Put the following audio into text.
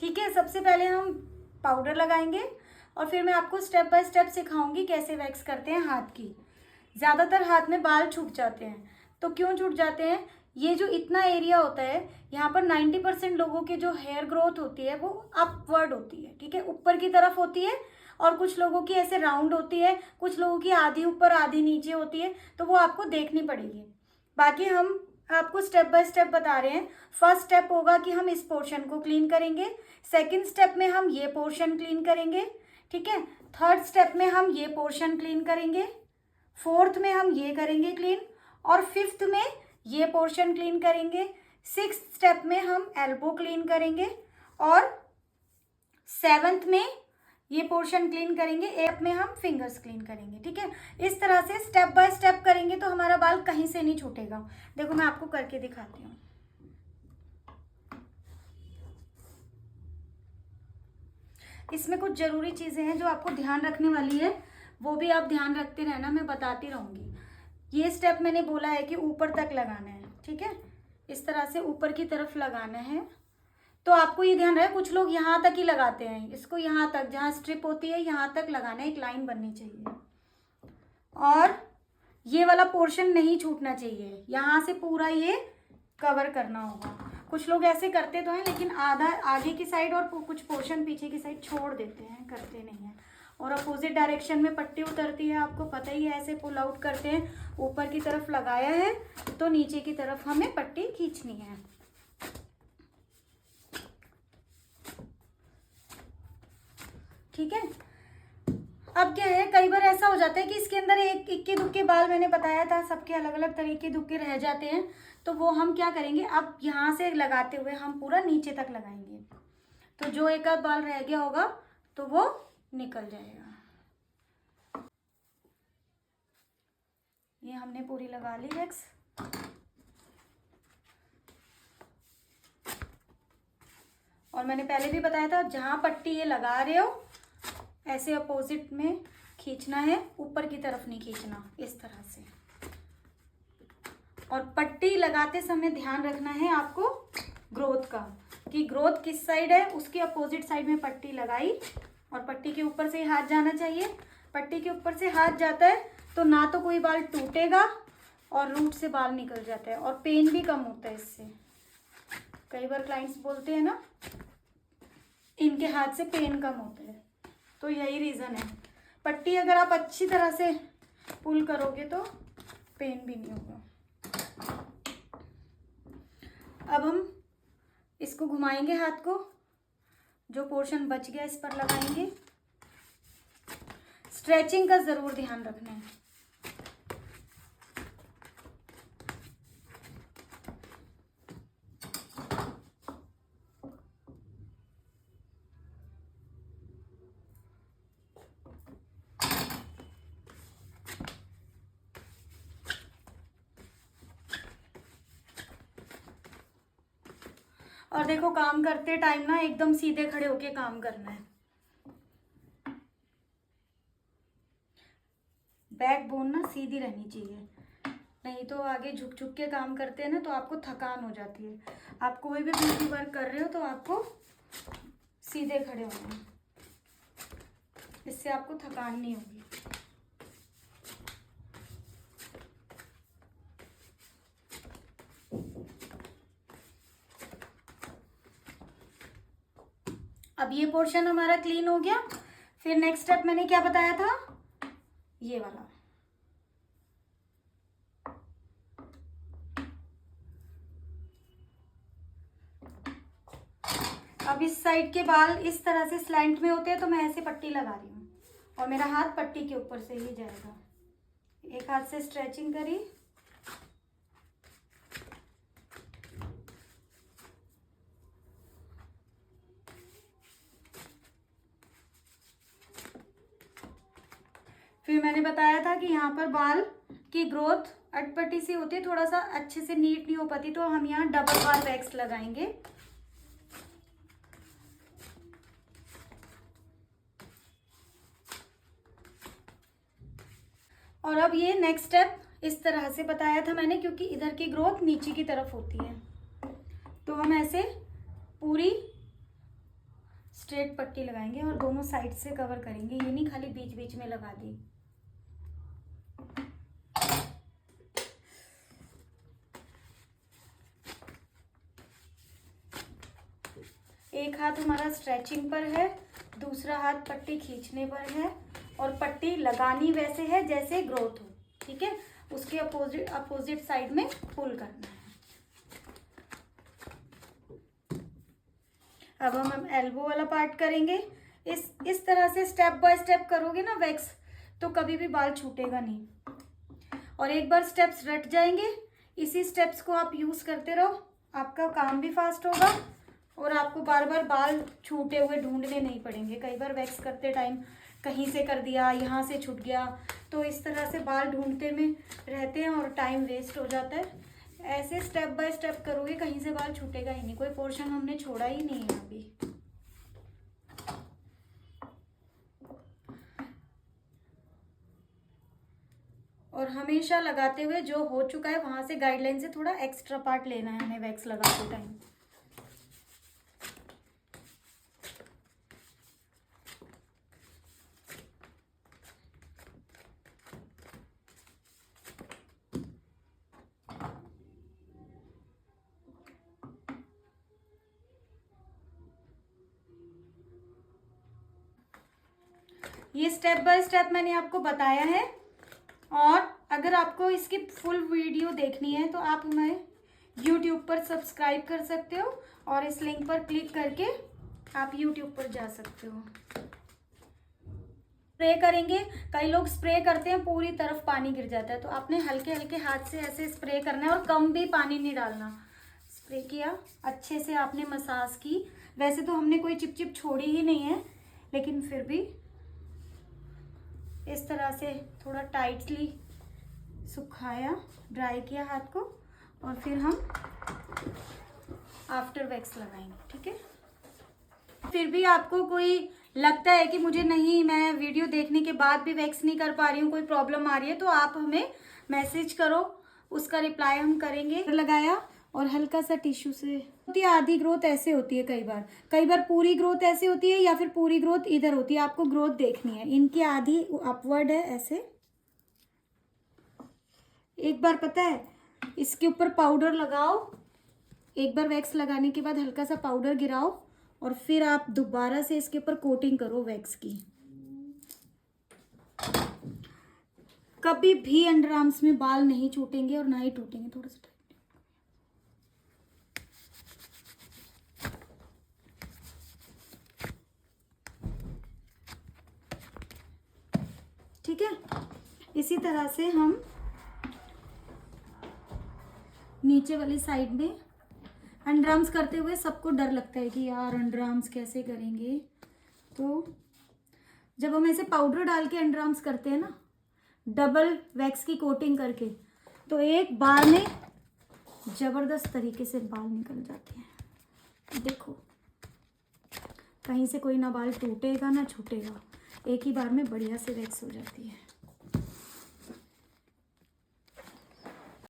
ठीक है, सबसे पहले हम पाउडर लगाएंगे और फिर मैं आपको स्टेप बाय स्टेप सिखाऊंगी कैसे वैक्स करते हैं हाथ की। ज़्यादातर हाथ में बाल छूट जाते हैं। तो क्यों छूट जाते हैं? ये जो इतना एरिया होता है, यहाँ पर 90% लोगों की जो हेयर ग्रोथ होती है वो अपवर्ड होती है, ठीक है, ऊपर की तरफ होती है। और कुछ लोगों की ऐसे राउंड होती है, कुछ लोगों की आधी ऊपर आधी नीचे होती है, तो वो आपको देखनी पड़ेगी। बाकी हम आपको स्टेप बाय स्टेप बता रहे हैं। फर्स्ट स्टेप होगा कि हम इस पोर्शन को क्लीन करेंगे। सेकंड स्टेप में हम ये पोर्शन क्लीन करेंगे, ठीक है। थर्ड स्टेप में हम ये पोर्शन क्लीन करेंगे। फोर्थ में हम ये करेंगे क्लीन, और फिफ्थ में ये पोर्शन क्लीन करेंगे। सिक्स्थ स्टेप में हम एल्बो क्लीन करेंगे, और सेवंथ में ये पोर्शन क्लीन करेंगे। एट में हम फिंगर्स क्लीन करेंगे, ठीक है। इस तरह से स्टेप बाय स्टेप करेंगे तो हमारा बाल कहीं से नहीं छूटेगा। देखो मैं आपको करके दिखाती हूँ। इसमें कुछ जरूरी चीजें हैं जो आपको ध्यान रखने वाली है, वो भी आप ध्यान रखते रहना, मैं बताती रहूंगी। ये स्टेप मैंने बोला है कि ऊपर तक लगाना है, ठीक है, इस तरह से ऊपर की तरफ लगाना है। तो आपको ये ध्यान रहे, कुछ लोग यहाँ तक ही लगाते हैं, इसको यहाँ तक, जहाँ स्ट्रिप होती है यहाँ तक लगाना है, एक लाइन बननी चाहिए। और ये वाला पोर्शन नहीं छूटना चाहिए, यहाँ से पूरा ये कवर करना होगा। कुछ लोग ऐसे करते तो हैं लेकिन आधा आगे की साइड और कुछ पोर्शन पीछे की साइड छोड़ देते हैं, करते नहीं हैं। और अपोजिट डायरेक्शन में पट्टी उतरती है, आपको पता ही है, ऐसे पुल आउट करते हैं। ऊपर की तरफ लगाया है तो नीचे की तरफ हमें पट्टी खींचनी है। ठीक है। अब क्या है, कई बार ऐसा हो जाता है कि इसके अंदर एक इक्के दुक्के बाल, मैंने बताया था सबके अलग अलग तरीके दुक्के रह जाते हैं। तो वो हम क्या करेंगे, अब यहाँ से लगाते हुए हम पूरा नीचे तक लगाएंगे, तो जो एक आध बाल रह गया होगा तो वो निकल जाएगा। ये हमने पूरी लगा ली वैक्स। और मैंने पहले भी बताया था, जहाँ पट्टी ये लगा रहे हो ऐसे अपोजिट में खींचना है, ऊपर की तरफ नहीं खींचना, इस तरह से। और पट्टी लगाते समय ध्यान रखना है आपको ग्रोथ का, कि ग्रोथ किस साइड है, उसके अपोजिट साइड में पट्टी लगाई और पट्टी के ऊपर से हाथ जाना चाहिए। पट्टी के ऊपर से हाथ जाता है तो ना तो कोई बाल टूटेगा और रूट से बाल निकल जाता है, और पेन भी कम होता है इससे। कई बार क्लाइंट्स बोलते हैं ना, इनके हाथ से पेन कम होता है, तो यही रीज़न है। पट्टी अगर आप अच्छी तरह से पुल करोगे तो पेन भी नहीं होगा। अब हम इसको घुमाएंगे, हाथ को, जो पोर्शन बच गया इस पर लगाएंगे। स्ट्रेचिंग का ज़रूर ध्यान रखना है। और देखो, काम करते टाइम ना एकदम सीधे खड़े होके काम करना है। बैक बोन ना सीधी रहनी चाहिए, नहीं तो आगे झुक झुक के काम करते हैं ना तो आपको थकान हो जाती है। आप कोई भी ब्यूटी वर्क कर रहे हो तो आपको सीधे खड़े होना है, इससे आपको थकान नहीं होगी। अब ये पोर्शन हमारा क्लीन हो गया। फिर नेक्स्ट स्टेप मैंने क्या बताया था, ये वाला। अब इस साइड के बाल इस तरह से स्लैंट में होते हैं, तो मैं ऐसे पट्टी लगा रही हूँ और मेरा हाथ पट्टी के ऊपर से ही जाएगा। एक हाथ से स्ट्रेचिंग करी, फिर मैंने बताया था कि यहाँ पर बाल की ग्रोथ अटपटी सी होती है, थोड़ा सा अच्छे से नीट नहीं हो पाती, तो हम यहाँ डबल बाल वैक्स लगाएंगे। और अब ये नेक्स्ट स्टेप इस तरह से बताया था मैंने, क्योंकि इधर की ग्रोथ नीचे की तरफ होती है, तो हम ऐसे पूरी स्ट्रेट पट्टी लगाएंगे और दोनों साइड से कवर करेंगे, ये नहीं खाली बीच बीच में लगा दी। एक हाथ हमारा स्ट्रेचिंग पर है, दूसरा हाथ पट्टी खींचने पर है और पट्टी लगानी वैसे है जैसे ग्रोथ हो, ठीक है। उसके अपोजिट साइड में पुल करना है। अब हम एल्बो वाला पार्ट करेंगे। इस तरह से स्टेप बाय स्टेप करोगे ना वैक्स, तो कभी भी बाल छूटेगा नहीं। और एक बार स्टेप्स रट जाएंगे, इसी स्टेप्स को आप यूज करते रहो, आपका काम भी फास्ट होगा और आपको बार बार बाल छूटे हुए ढूंढने नहीं पड़ेंगे। कई बार वैक्स करते टाइम कहीं से कर दिया, यहाँ से छूट गया, तो इस तरह से बाल ढूंढते में रहते हैं और टाइम वेस्ट हो जाता है। ऐसे स्टेप बाय स्टेप करोगे, कहीं से बाल छूटेगा ही नहीं, कोई पोर्शन हमने छोड़ा ही नहीं है अभी। और हमेशा लगाते हुए जो हो चुका है वहां से गाइडलाइन से थोड़ा एक्स्ट्रा पार्ट लेना है हमें वैक्स लगाते टाइम। ये स्टेप बाय स्टेप मैंने आपको बताया है। और अगर आपको इसकी फुल वीडियो देखनी है तो आप हमें YouTube पर सब्सक्राइब कर सकते हो और इस लिंक पर क्लिक करके आप YouTube पर जा सकते हो। स्प्रे करेंगे, कई लोग स्प्रे करते हैं पूरी तरफ पानी गिर जाता है, तो आपने हल्के हल्के हाथ से ऐसे स्प्रे करना है और कम भी पानी नहीं डालना। स्प्रे किया, अच्छे से आपने मसाज की। वैसे तो हमने कोई चिप चिप छोड़ी ही नहीं है, लेकिन फिर भी इस तरह से थोड़ा टाइटली सुखाया, ड्राई किया हाथ को और फिर हम आफ्टर वैक्स लगाएंगे, ठीक है। फिर भी आपको कोई लगता है कि मुझे नहीं, मैं वीडियो देखने के बाद भी वैक्स नहीं कर पा रही हूँ, कोई प्रॉब्लम आ रही है, तो आप हमें मैसेज करो, उसका रिप्लाई हम करेंगे। लगाया और हल्का सा टिश्यू से होती है। आधी ग्रोथ ऐसे होती है, कई बार पूरी ग्रोथ ऐसे होती है या फिर पूरी ग्रोथ इधर होती है। आपको ग्रोथ देखनी है, इनकी आधी अपवर्ड है ऐसे। एक बार पता है इसके ऊपर पाउडर लगाओ, एक बार वैक्स लगाने के बाद हल्का सा पाउडर गिराओ और फिर आप दोबारा से इसके ऊपर कोटिंग करो वैक्स की। कभी भी अंडर आर्म्स में बाल नहीं छूटेंगे और ना ही टूटेंगे। थोड़ा सा ठीक है। इसी तरह से हम नीचे वाली साइड में अंडर आर्म्स करते हुए सबको डर लगता है कि यार अंडर आर्म्स कैसे करेंगे, तो जब हम ऐसे पाउडर डाल के अंडर आर्म्स करते हैं ना, डबल वैक्स की कोटिंग करके, तो एक बार में जबरदस्त तरीके से बाल निकल जाते हैं। देखो, कहीं से कोई ना बाल टूटेगा ना छूटेगा, एक ही बार में बढ़िया से वैक्स हो जाती है।